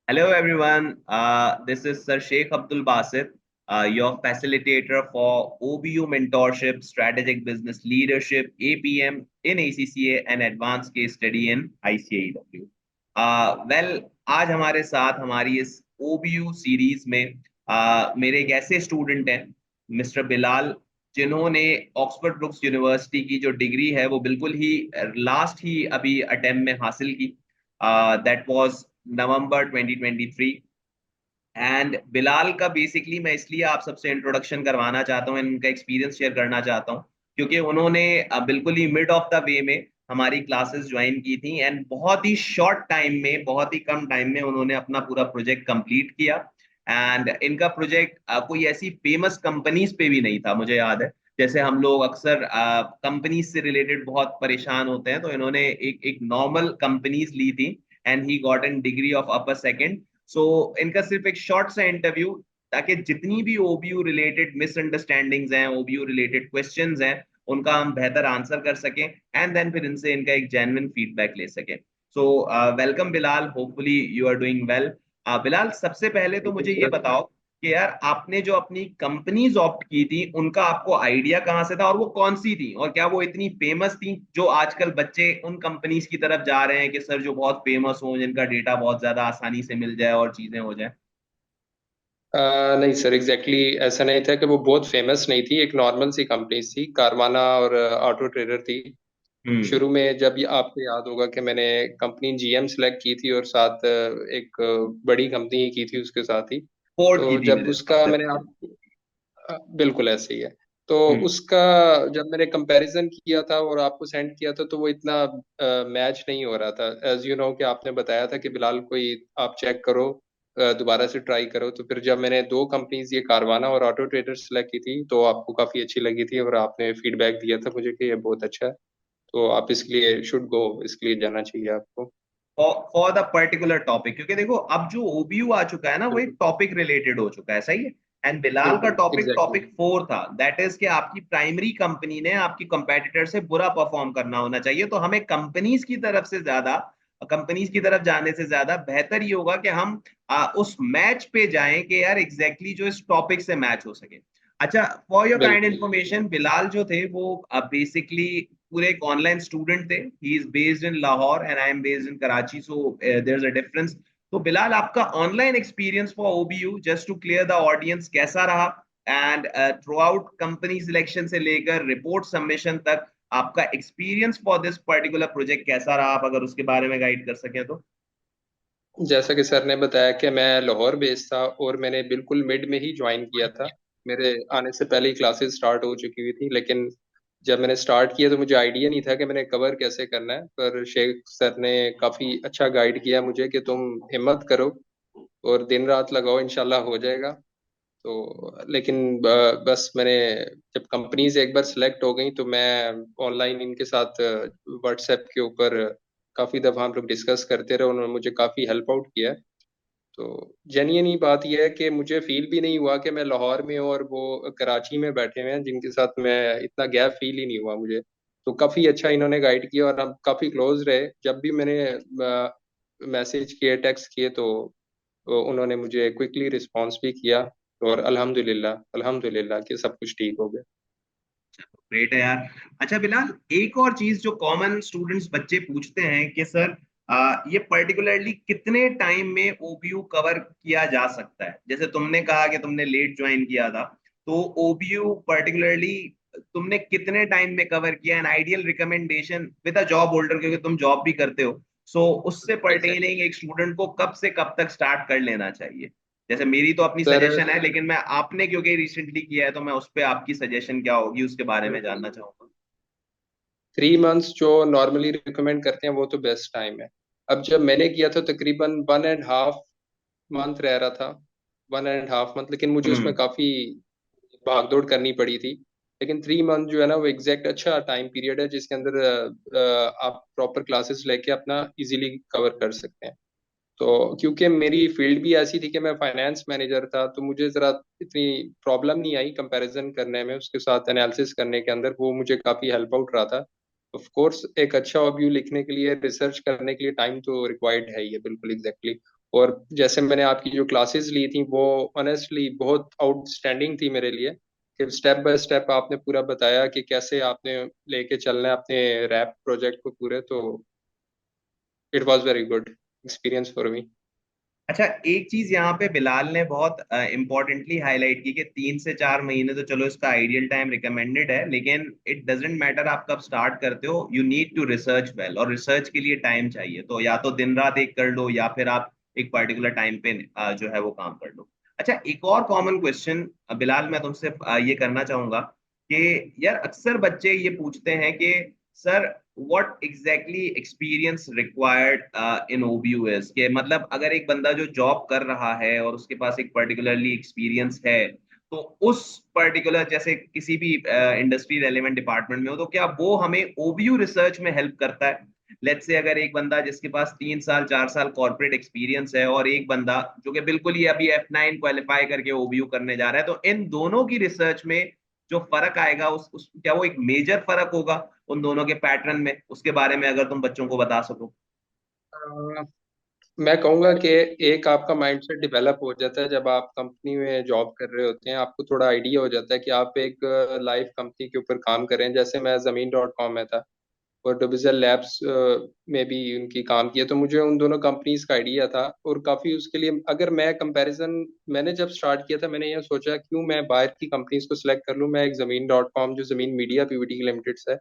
Hello everyone, this is Sir Sheikh Abdul Basit, your facilitator for OBU mentorship, strategic business leadership, APM in ACCA and advanced case study in ICAEW. आज हमारे साथ हमारी इस OBU series में मेरे एक ऐसे स्टूडेंट हैं मिस्टर बिलाल, जिन्होंने ऑक्सफोर्ड ब्रुक्स यूनिवर्सिटी की जो डिग्री है वो बिल्कुल ही लास्ट ही अभी अटेम्प्ट में हासिल की। That was November 2023। And Bilal का बेसिकली मैं इसलिए आप सबसे इंट्रोडक्शन करवाना चाहता हूँ, इनका एक्सपीरियंस शेयर करना चाहता हूँ, क्योंकि उन्होंने बिल्कुल ही मिड ऑफ द वे में हमारी क्लासेस ज्वाइन की थी एंड बहुत ही शॉर्ट टाइम में, बहुत ही कम टाइम में उन्होंने अपना पूरा प्रोजेक्ट कंप्लीट किया। एंड इनका प्रोजेक्ट कोई ऐसी फेमस कंपनीज पे भी नहीं था, मुझे याद है। जैसे हम लोग अक्सर कंपनीज से रिलेटेड बहुत परेशान होते हैं, तो इन्होंने एक एक नॉर्मल कंपनीज ली थी and he got an degree of upper second. So इनका सिर्फ एक शॉर्ट सा इंटरव्यू, ताकि जितनी भी ओबीयू रिलेटेड मिसअंडरस्टैंडिंग्स हैं, ओबीयू रिलेटेड क्वेश्चंस हैं, उनका हम बेहतर आंसर कर सकें एंड देन फिर इनसे इनका एक जेन्युइन फीडबैक ले सकें। So welcome Bilal, hopefully you are doing well. Bilal, सबसे पहले तो थैंक यू मुझे ये सर। बताओ कि यार आपने जो अपनी कंपनीज ऑप्ट की थी उनका आपको आइडिया कहाँ से था, और वो कौन सी थी, और क्या वो इतनी फेमस थी जो आजकल बच्चे उन कंपनीज की तरफ जा रहे हैं कि सर जो बहुत फेमस हो, जिनका डेटा बहुत ज्यादा आसानी से मिल जाए और चीजें हो जाए। नहीं सर, एग्जैक्टली ऐसा नहीं था कि वो बहुत फेमस नहीं थी। एक नॉर्मल सी कंपनी थी, कारवाना और ऑटो ट्रेडर थी। हम्म। शुरू में जब ये आपको याद होगा कि मैंने कंपनी जीएम सेलेक्ट की थी और साथ एक बड़ी कंपनी ही की थी उसके साथ ही। फोर्ड की तो थी जब मुझे उसका सबसे मैंने पहले। आप बिल्कुल ऐसे ही है। तो हम्म। उसका जब मैंने कंपैरिजन किया था और आपको सेंड किया था तो वो इतना मैच नहीं हो रहा था। एज यू नो कि आपने बताया था कि बिलाल कोई आप चेक करो, दोबारा से ट्राई करो। तो फिर जब मैंने दो कंपनीज ये कारवाना और ऑटो ट्रेडर सेलेक्ट की थी तो आपको काफ़ी अच्छी लगी थी और आपने फीडबैक दिया था मुझे कि ये बहुत अच्छा है। तो आप इसके लिए शुड गो, इसके लिए जाना चाहिए आपको। फॉर द पर्टिकुलर टॉपिक, क्योंकि देखो अब जो ओबीयू आ चुका है ना, वो एक बिल्कुल टॉपिक रिलेटेड हो चुका है, सही है। एंड बिलाल का बिल्कुल टॉपिक एग्जैक्टली। टॉपिक 4 था, दैट इज कि आपकी प्राइमरी कंपनी ने आपकी कंपेटिटर से बुरा परफॉर्म करना होना चाहिए। तो हमें कंपनीज की तरफ से ज्यादा, कंपनीज की तरफ जाने से ज्यादा बेहतर ये होगा कि हम उस मैच पे जाएं कि यार एग्जैक्टली जो इस टॉपिक से मैच हो सके। अच्छा, फॉर योर काइंड बिल्कुल इन्फॉर्मेशन, बिलाल जो थे वो बेसिकली पूरे एक ऑनलाइन स्टूडेंट थे। He is based in Lahore and I am based in Karachi, so there is a difference. तो बिलाल, आपका online experience for OBU, just to clear the audience, कैसा रहा? And throughout company selection से लेकर report submission तक आपका experience for this particular project कैसा रहा? आप अगर उसके बारे में गाइड कर सकें तो। जैसा कि सर ने बताया कि मैं लाहौर बेस्ड था और मैंने बिल्कुल मिड में ही ज्वाइन किया था। मेरे आने से पहले ही क्लासेस स्टार्ट हो चुकी हुई थी, लेकिन जब मैंने स्टार्ट किया तो मुझे आइडिया नहीं था कि मैंने कवर कैसे करना है। पर शेख सर ने काफ़ी अच्छा गाइड किया मुझे कि तुम हिम्मत करो और दिन रात लगाओ, इंशाल्लाह हो जाएगा। तो लेकिन बस मैंने जब कंपनीज एक बार सिलेक्ट हो गई तो मैं ऑनलाइन इनके साथ व्हाट्सएप के ऊपर काफ़ी दफ़ा हम लोग डिस्कस करते रहे। उन्होंने मुझे काफ़ी हेल्प आउट किया। तो जेन्युइन ही बात यह है कि मुझे फील भी नहीं हुआ कि मैं लाहौर में हूँ और वो कराची में बैठे हुए हैं जिनके साथ मैं, इतना गैप फील ही नहीं हुआ मुझे। तो काफ़ी अच्छा इन्होंने गाइड किया और हम काफ़ी क्लोज रहे। जब भी मैंने मैसेज किए, टेक्स्ट किए, तो उन्होंने मुझे क्विकली रिस्पॉन्स भी किया। और अल्हम्दुलिल्लाह अल्हम्दुलिल्लाह कि सब कुछ ठीक हो गया। ग्रेट है यार। अच्छा बिलाल, एक और चीज जो कॉमन स्टूडेंट्स बच्चे पूछते हैं कि सर ये पर्टिकुलरली कितने टाइम में ओबीयू कवर किया जा सकता है? जैसे तुमने कहा कि तुमने लेट ज्वाइन किया था, तो ओबीयू पर्टिकुलरली तुमने कितने टाइम में कवर किया? An ideal recommendation with a job holder, क्योंकि तुम जॉब भी करते हो, सो उससे एग्जैक्टली पर्टेनिंग एक स्टूडेंट को कब से कब तक स्टार्ट कर लेना चाहिए? जैसे मेरी तो अपनी सर। सजेशन है, लेकिन मैं आपने क्योंकि रिसेंटली किया है तो मैं उस पर आपकी सजेशन क्या होगी उसके बारे में बिल्कुल, जानना चाहूंगा। 3 मंथ्स जो नॉर्मली रिकमेंड करते हैं वो तो बेस्ट टाइम है। अब जब मैंने किया था तकरीबन 1.5 मंथ रह रहा था, 1.5 मंथ, लेकिन मुझे उसमें हम्म। काफ़ी भागदौड़ करनी पड़ी थी। लेकिन 3 मंथ जो है ना वो एग्जैक्ट अच्छा टाइम पीरियड है जिसके अंदर आप प्रॉपर क्लासेस लेके अपना इजीली कवर कर सकते हैं। तो क्योंकि मेरी फील्ड भी ऐसी थी कि मैं फाइनेंस मैनेजर था तो मुझे ज़रा इतनी प्रॉब्लम नहीं आई कंपैरिजन करने में, उसके साथ एनालिसिस करने के अंदर वो मुझे काफ़ी हेल्प आउट रहा था। ऑफ कोर्स एक अच्छा ओवरव्यू लिखने के लिए, रिसर्च करने के लिए टाइम तो रिक्वायर्ड है ही है, बिल्कुल एग्जैक्टली। और जैसे मैंने आपकी जो क्लासेस ली थी वो ऑनेस्टली बहुत आउटस्टैंडिंग थी मेरे लिए, कि स्टेप बाय स्टेप आपने पूरा बताया कि कैसे आपने लेके चलना है अपने रैप प्रोजेक्ट को पूरे। तो it was very good experience for me. अच्छा, एक चीज यहाँ पे बिलाल ने बहुत इंपॉर्टेंटली हाईलाइट की कि 3 से 4 महीने तो चलो इसका आइडियल टाइम रिकमेंडेड है, लेकिन इट डजेंट मैटर आप कब स्टार्ट करते हो, you need to research well, और रिसर्च के लिए टाइम चाहिए। तो या तो दिन रात एक कर लो, या फिर आप एक पर्टिकुलर टाइम पे जो है वो काम कर लो। अच्छा, एक और कॉमन क्वेश्चन बिलाल मैं तुमसे ये करना चाहूंगा कि यार अक्सर बच्चे ये पूछते हैं कि sir what exactly experience required in OBU is, कि मतलब अगर एक बंदा जो जॉब कर रहा है और उसके पास एक पर्टिकुलरली एक्सपीरियंस है, तो उस पर्टिकुलर जैसे किसी भी इंडस्ट्री रेलेवेंट डिपार्टमेंट में हो, तो क्या वो हमें OBU रिसर्च में हेल्प करता है? लेट्स से अगर एक बंदा जिसके पास 3 साल 4 साल कॉर्पोरेट एक्सपीरियंस है, और एक बंदा जो कि बिल्कुल ही अभी F9 क्वालिफाई करके OBU करने जा रहा है, तो इन दोनों की रिसर्च में जो फर्क आएगा, उस क्या वो एक मेजर फर्क होगा उन दोनों के पैटर्न में? उसके बारे में अगर तुम बच्चों को बता सको। मैं कहूँगा कि एक आपका माइंडसेट डेवलप हो जाता है जब आप कंपनी में जॉब कर रहे होते हैं, आपको थोड़ा आइडिया हो जाता है कि आप एक लाइव कंपनी के ऊपर काम कर रहे हैं। जैसे मैं ज़मीन.com में था और डिविजन लैब्स में भी उनकी काम किया, तो मुझे उन दोनों कंपनीज का आइडिया था। और काफ़ी उसके लिए अगर मैं कंपैरिजन, मैंने जब स्टार्ट किया था मैंने ये सोचा क्यों मैं बाहर की कंपनीज को सिलेक्ट कर लूँ, मैं एक ज़मीन.com जो ज़मीन मीडिया पीवीटी लिमिटेड है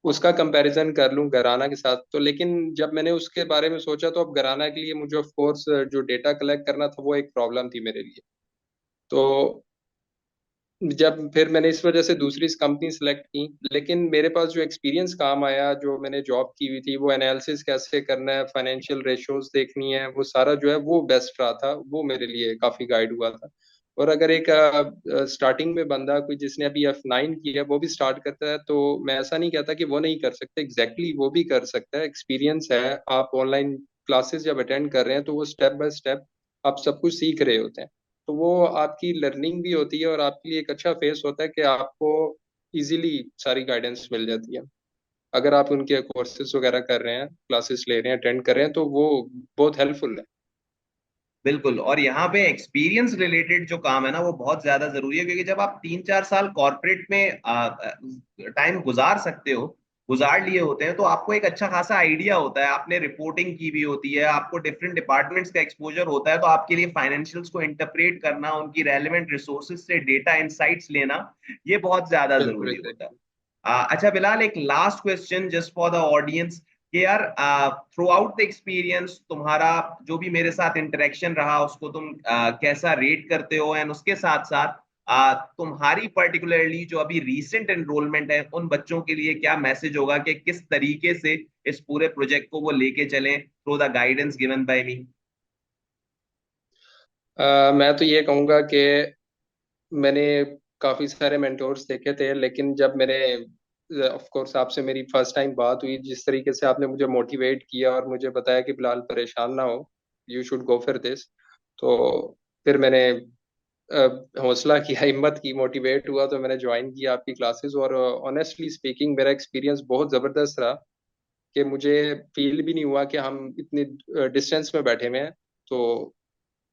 उसका कंपैरिजन कर लूं घराना के साथ। तो लेकिन जब मैंने उसके बारे में सोचा तो अब घराना के लिए मुझे ऑफ कोर्स जो डेटा कलेक्ट करना था वो एक प्रॉब्लम थी मेरे लिए। तो जब फिर मैंने इस वजह से दूसरी कंपनी सेलेक्ट की, लेकिन मेरे पास जो एक्सपीरियंस काम आया, जो मैंने जॉब की हुई थी, वो एनालिसिस कैसे करना है, फाइनेंशियल रेशियोज देखनी है, वो सारा जो है वो बेस्ट रहा था, वो मेरे लिए काफी गाइड हुआ था। और अगर एक स्टार्टिंग में बंदा कोई जिसने अभी F9 किया है वो भी स्टार्ट करता है, तो मैं ऐसा नहीं कहता कि वो नहीं कर सकता, एग्जैक्टली वो भी कर सकता है। एक्सपीरियंस है, आप ऑनलाइन क्लासेस जब अटेंड कर रहे हैं तो वो स्टेप बाय स्टेप आप सब कुछ सीख रहे होते हैं, तो वो आपकी लर्निंग भी होती है और आपके लिए एक अच्छा फेस होता है कि आपको इजीली सारी गाइडेंस मिल जाती है। अगर आप उनके कोर्सेज वगैरह कर रहे हैं, क्लासेस ले रहे हैं, अटेंड कर रहे हैं, तो वो बहुत हेल्पफुल है। बिल्कुल, और यहाँ पे एक्सपीरियंस रिलेटेड जो काम है ना वो बहुत ज्यादा जरूरी है, क्योंकि जब आप 3 4 साल कॉर्पोरेट में टाइम गुजार सकते हो, गुजार लिए होते हैं, तो आपको एक अच्छा खासा आइडिया होता है, आपने रिपोर्टिंग की भी होती है, आपको डिफरेंट डिपार्टमेंट्स का एक्सपोजर होता है, तो आपके लिए फाइनेंशियल्स को इंटरप्रेट करना, उनकी रेलेवेंट रिसोर्सेज से डेटा इंसाइट्स लेना, ये बहुत ज्यादा बिल्कुल जरूरी होता है। एग्जैक्टली। अच्छा बिलाल, एक last question just for the audience, कि यार थ्रू आउट द एक्सपीरियंस तुम्हारा जो भी मेरे साथ इंटरेक्शन रहा उसको तुम कैसा रेट करते हो, एंड उसके साथ साथ तुम्हारी पर्टिकुलरली जो अभी रीसेंट एनरोलमेंट है उन बच्चों के लिए क्या मैसेज होगा कि किस तरीके से इस पूरे प्रोजेक्ट को वो लेके चलें through the guidance given by me? मैं तो ये कहूँगा कि मैंने काफी सारे मेंटोर्स देखे थे, लेकिन जब मैंने ऑफ कोर्स आपसे मेरी फर्स्ट टाइम बात हुई, जिस तरीके से आपने मुझे मोटिवेट किया और मुझे बताया कि बिलाल परेशान ना हो, you should go for this, तो फिर मैंने हौसला किया, हिम्मत की, मोटिवेट हुआ, तो मैंने ज्वाइन किया आपकी क्लासेस। और ऑनेस्टली स्पीकिंग मेरा एक्सपीरियंस बहुत ज़बरदस्त रहा, कि मुझे फील भी नहीं हुआ कि हम इतनी डिस्टेंस में बैठे हुए हैं। तो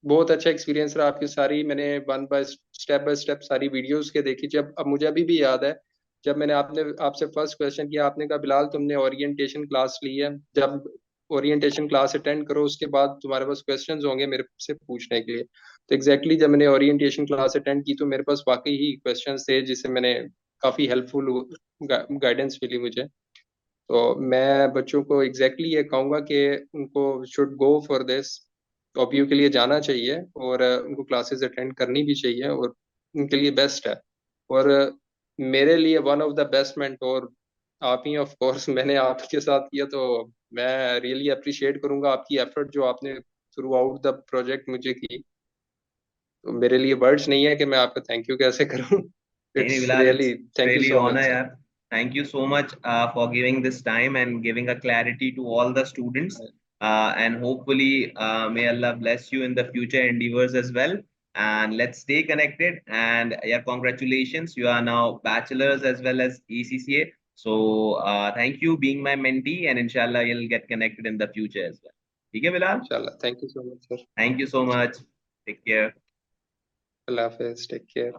बहुत अच्छा एक्सपीरियंस रहा। आपकी सारी मैंने वन बाय स्टेप सारी वीडियोस के देखी। जब अब मुझे अभी भी याद है जब मैंने आपने आपसे फर्स्ट क्वेश्चन किया, आपने कहा बिलाल तुमने ओरिएंटेशन क्लास ली है, जब ओरिएंटेशन क्लास अटेंड करो उसके बाद तुम्हारे पास क्वेश्चंस होंगे मेरे से पूछने के लिए। तो एग्जैक्टली जब मैंने ओरिएंटेशन क्लास अटेंड की तो मेरे पास वाकई ही क्वेश्चंस थे, जिससे मैंने काफ़ी हेल्पफुल गाइडेंस मिली मुझे। तो मैं बच्चों को एग्जैक्टली ये कहूँगा कि उनको शुड गो फॉर दिस, ओपीयू के लिए जाना चाहिए और उनको क्लासेस अटेंड करनी भी चाहिए, और उनके लिए बेस्ट है। और मेरे लिए one of the best mentor आप ही ऑफ कोर्स मैंने आपके साथ किया, तो मैं रियली अप्रिशिएट करूंगा आपकी एफर्ट जो आपने थ्रू आउट द प्रोजेक्ट मुझे की। तो मेरे लिए वर्ड्स नहीं है कि मैं आपको थैंक यू कैसे करूं। नहीं नहीं it's Bilal, really it's thank you really so honour much. यार। Thank you so much for giving this time and giving a clarity to all the students, and hopefully may Allah bless you in the future endeavors as well, and let's stay connected. And yeah, congratulations, you are now bachelors as well as ECCA. So thank you being my mentee, and inshallah you'll get connected in the future as well. ठीक है बिलाल, इंशाल्लाह। Thank you so much sir. Thank you so much, take care. Allah हाफिज, take care.